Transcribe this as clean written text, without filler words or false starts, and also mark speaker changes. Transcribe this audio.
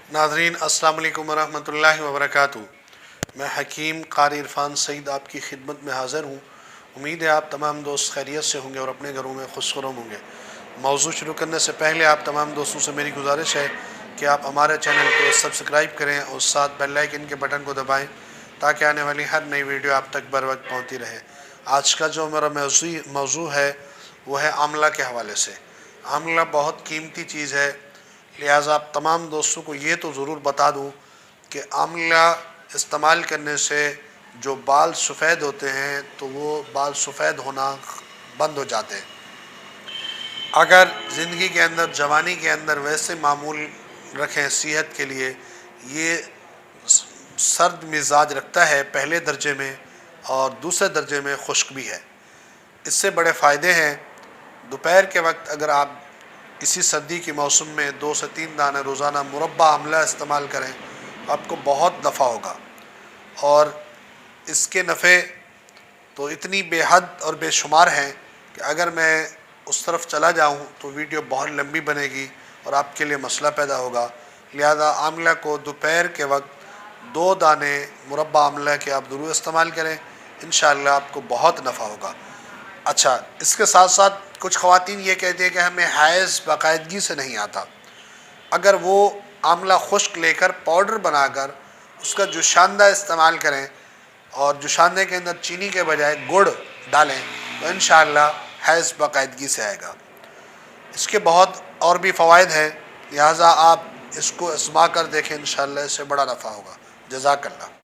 Speaker 1: नाज़रीन अस्सलाम वालेकुम वरहमतुल्लाहि वबरकातुहू। मैं हकीम क़ारी इरफ़ान सईद आपकी खिदमत में हाज़िर हूँ। उम्मीद है आप तमाम दोस्त खैरियत से होंगे और अपने घरों में खुशखुरम होंगे। मौज़ू शुरू करने से पहले आप तमाम दोस्तों से मेरी गुजारिश है कि आप हमारे चैनल को सब्सक्राइब करें और साथ बेल आइकन के बटन को दबाएं ताकि आने वाली हर नई वीडियो आप तक बर वक्त पहुँचती रहे। आज का जो मेरा मौज़ू है वो है आमला के हवाले से। आमला बहुत कीमती चीज़ है, लिहाजा आप तमाम दोस्तों को ये तो ज़रूर बता दूं कि आमला इस्तेमाल करने से जो बाल सफ़ेद होते हैं तो वो बाल सफ़ेद होना बंद हो जाते हैं। अगर ज़िंदगी के अंदर, जवानी के अंदर वैसे मामूल रखें सेहत के लिए, ये सर्द मिजाज रखता है पहले दर्जे में और दूसरे दर्जे में खुश्क भी है। इससे बड़े फ़ायदे हैं। दोपहर के वक्त अगर आप इसी सर्दी के मौसम में 2 से 3 दाने रोज़ाना मुरब्बा आमला इस्तेमाल करें आपको बहुत नफ़ा होगा। और इसके नफ़े तो इतनी बेहद और बेशुमार हैं कि अगर मैं उस तरफ चला जाऊं तो वीडियो बहुत लंबी बनेगी और आपके लिए मसला पैदा होगा। लिहाजा आमला को दोपहर के वक्त 2 दाने मुरब्बा आमला के आप ज़रूर इस्तेमाल करें, इंशाअल्लाह आपको बहुत नफ़ा होगा। अच्छा, इसके साथ साथ कुछ ख़वातीन ये कहती है कि हमें हैज़ बाकायदगी से नहीं आता। अगर वो आमला खुश्क लेकर पाउडर बनाकर उसका जुशांदा इस्तेमाल करें और जुशांदे के अंदर चीनी के बजाय गुड़ डालें तो इंशाअल्लाह हैज़ बाकायदगी से आएगा। इसके बहुत और भी फ़वाइद हैं, लिहाजा आप इसको आज़मा कर देखें, इंशाअल्लाह इससे बड़ा नफ़ा होगा। जज़ाकल्लाह।